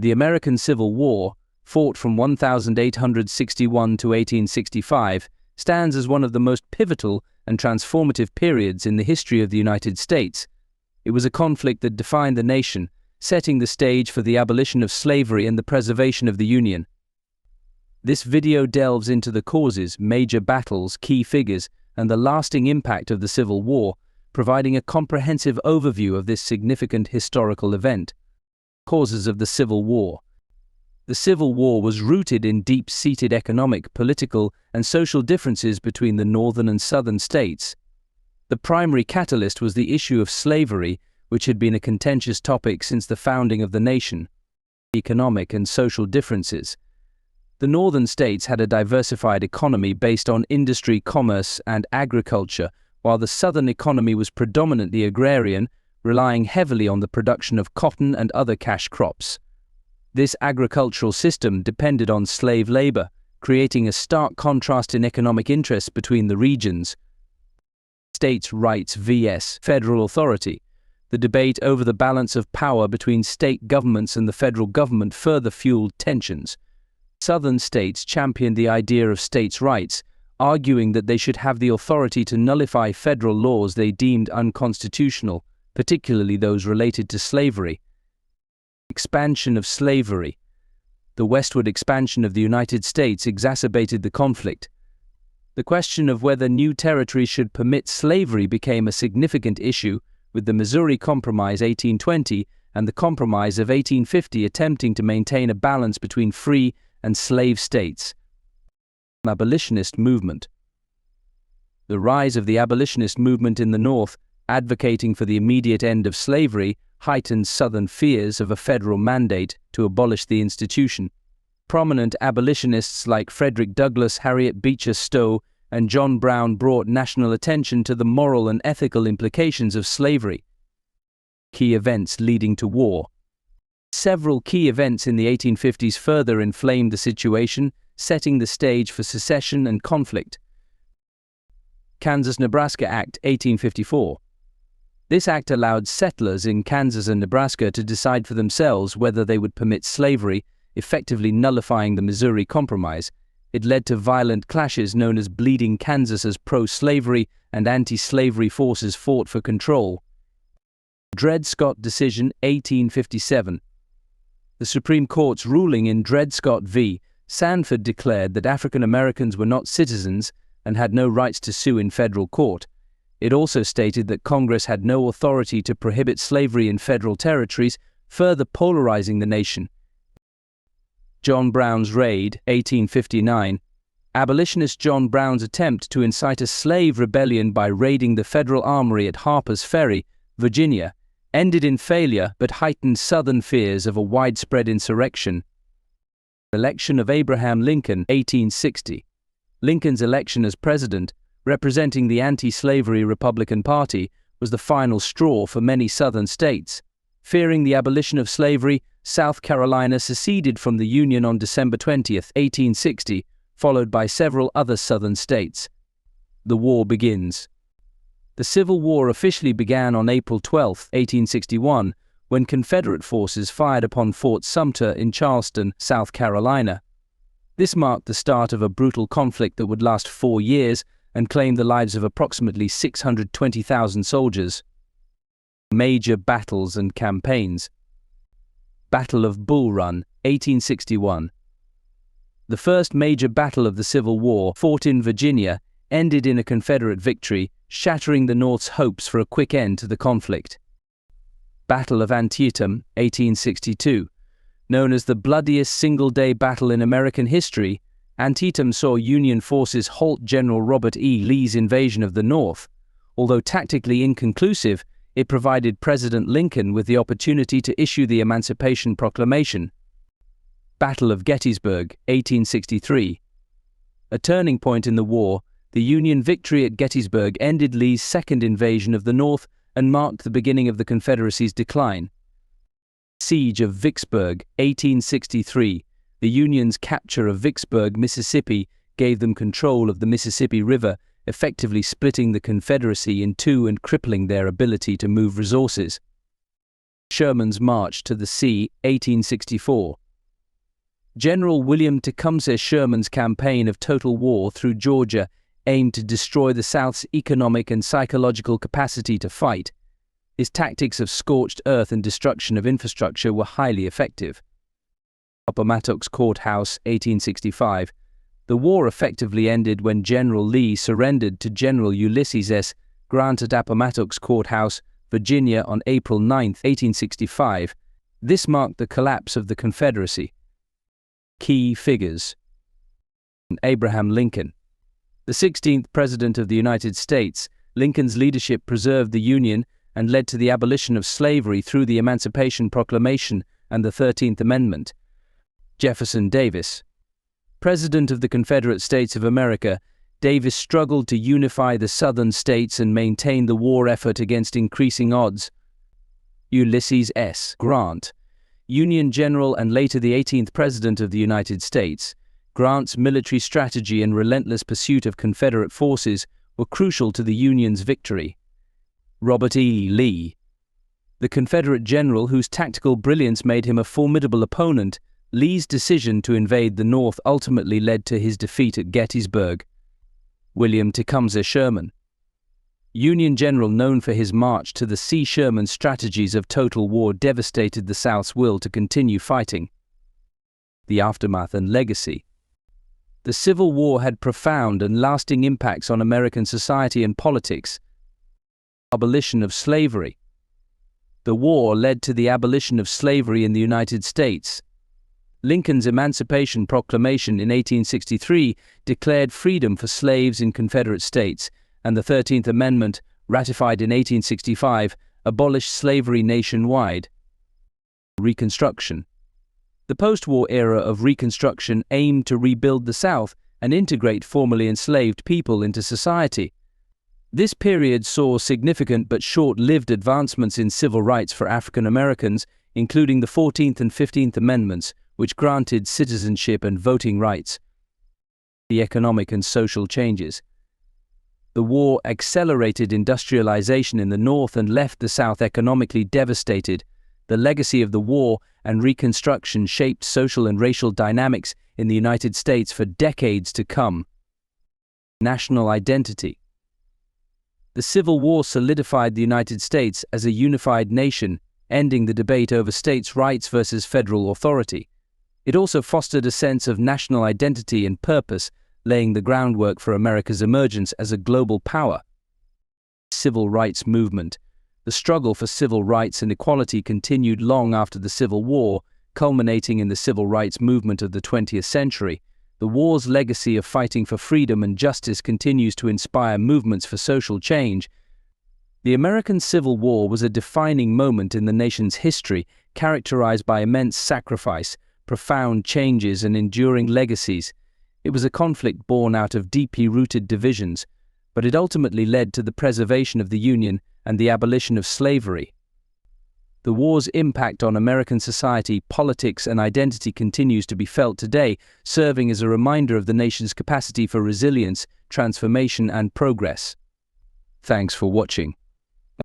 The American Civil War, fought from 1861 to 1865, stands as one of the most pivotal and transformative periods in the history of the United States. It was a conflict that defined the nation, setting the stage for the abolition of slavery and the preservation of the Union. This video delves into the causes, major battles, key figures, and the lasting impact of the Civil War, providing a comprehensive overview of this significant historical event. Causes of the Civil War. The Civil War was rooted in deep-seated economic, political, and social differences between the northern and southern states. The primary catalyst was the issue of slavery, which had been a contentious topic since the founding of the nation. Economic and social differences. The northern states had a diversified economy based on industry, commerce, and agriculture, while the southern economy was predominantly agrarian, relying heavily on the production of cotton and other cash crops. This agricultural system depended on slave labor, creating a stark contrast in economic interests between the regions. States' rights vs. federal authority. The debate over the balance of power between state governments and the federal government further fueled tensions. Southern states championed the idea of states' rights, arguing that they should have the authority to nullify federal laws they deemed unconstitutional, particularly those related to slavery. Expansion of slavery. The westward expansion of the United States exacerbated the conflict. The question of whether new territories should permit slavery became a significant issue, with the Missouri Compromise 1820 and the Compromise of 1850 attempting to maintain a balance between free and slave states. Abolitionist movement. The rise of the abolitionist movement in the North, advocating for the immediate end of slavery, heightened Southern fears of a federal mandate to abolish the institution. Prominent abolitionists like Frederick Douglass, Harriet Beecher Stowe, and John Brown brought national attention to the moral and ethical implications of slavery. Key events leading to war. Several key events in the 1850s further inflamed the situation, setting the stage for secession and conflict. Kansas-Nebraska Act 1854. This act allowed settlers in Kansas and Nebraska to decide for themselves whether they would permit slavery, effectively nullifying the Missouri Compromise. It led to violent clashes known as Bleeding Kansas as pro-slavery and anti-slavery forces fought for control. Dred Scott Decision 1857. The Supreme Court's ruling in Dred Scott v. Sanford declared that African Americans were not citizens and had no rights to sue in federal court. It also stated that Congress had no authority to prohibit slavery in federal territories, further polarizing the nation. John Brown's Raid 1859. Abolitionist John Brown's attempt to incite a slave rebellion by raiding the federal armory at Harper's Ferry, Virginia, ended in failure but heightened Southern fears of a widespread insurrection. Election of Abraham Lincoln 1860. Lincoln's election as president, representing the anti-slavery Republican Party, was the final straw for many Southern states. Fearing the abolition of slavery, South Carolina seceded from the Union on December 20, 1860, followed by several other Southern states. The war begins. The Civil War officially began on April 12, 1861, when Confederate forces fired upon Fort Sumter in Charleston, South Carolina. This marked the start of a brutal conflict that would last 4 years and claim the lives of approximately 620,000 soldiers. Major battles and campaigns. Battle of Bull Run, 1861. The first major battle of the Civil War, fought in Virginia, ended in a Confederate victory, shattering the North's hopes for a quick end to the conflict. Battle of Antietam, 1862. Known as the bloodiest single-day battle in American history, Antietam saw Union forces halt General Robert E. Lee's invasion of the North. Although tactically inconclusive, it provided President Lincoln with the opportunity to issue the Emancipation Proclamation. Battle of Gettysburg, 1863. A turning point in the war, the Union victory at Gettysburg ended Lee's second invasion of the North and marked the beginning of the Confederacy's decline. Siege of Vicksburg, 1863. The Union's capture of Vicksburg, Mississippi, gave them control of the Mississippi River, effectively splitting the Confederacy in two and crippling their ability to move resources. Sherman's March to the Sea, 1864. General William Tecumseh Sherman's campaign of total war through Georgia aimed to destroy the South's economic and psychological capacity to fight. His tactics of scorched earth and destruction of infrastructure were highly effective. Appomattox Courthouse, 1865. The war effectively ended when General Lee surrendered to General Ulysses S. Grant at Appomattox Courthouse, Virginia on April 9, 1865. This marked the collapse of the Confederacy. Key figures. Abraham Lincoln. The 16th President of the United States, Lincoln's leadership preserved the Union and led to the abolition of slavery through the Emancipation Proclamation and the 13th Amendment. Jefferson Davis. President of the Confederate States of America, Davis struggled to unify the Southern states and maintain the war effort against increasing odds. Ulysses S. Grant. Union General and later the 18th President of the United States, Grant's military strategy and relentless pursuit of Confederate forces were crucial to the Union's victory. Robert E. Lee. The Confederate general whose tactical brilliance made him a formidable opponent, Lee's decision to invade the North ultimately led to his defeat at Gettysburg. William Tecumseh Sherman. Union general known for his march to the sea, Sherman's strategies of total war devastated the South's will to continue fighting. The aftermath and legacy. The Civil War had profound and lasting impacts on American society and politics. Abolition of slavery. The war led to the abolition of slavery in the United States. Lincoln's Emancipation Proclamation in 1863 declared freedom for slaves in Confederate states, and the 13th Amendment, ratified in 1865, abolished slavery nationwide. Reconstruction. The post-war era of Reconstruction aimed to rebuild the South and integrate formerly enslaved people into society. This period saw significant but short-lived advancements in civil rights for African Americans, including the 14th and 15th Amendments, which granted citizenship and voting rights. The economic and social changes. The war accelerated industrialization in the North and left the South economically devastated. The legacy of the war and Reconstruction shaped social and racial dynamics in the United States for decades to come. National identity. The Civil War solidified the United States as a unified nation, ending the debate over states' rights versus federal authority. It also fostered a sense of national identity and purpose, laying the groundwork for America's emergence as a global power. Civil rights movement. The struggle for civil rights and equality continued long after the Civil War, culminating in the civil rights movement of the 20th century. The war's legacy of fighting for freedom and justice continues to inspire movements for social change. The American Civil War was a defining moment in the nation's history, characterized by immense sacrifice, profound changes, and enduring legacies. It was a conflict born out of deeply rooted divisions, but it ultimately led to the preservation of the Union and the abolition of slavery. The war's impact on American society, politics, and identity continues to be felt today, serving as a reminder of the nation's capacity for resilience, transformation, and progress. Thanks for watching.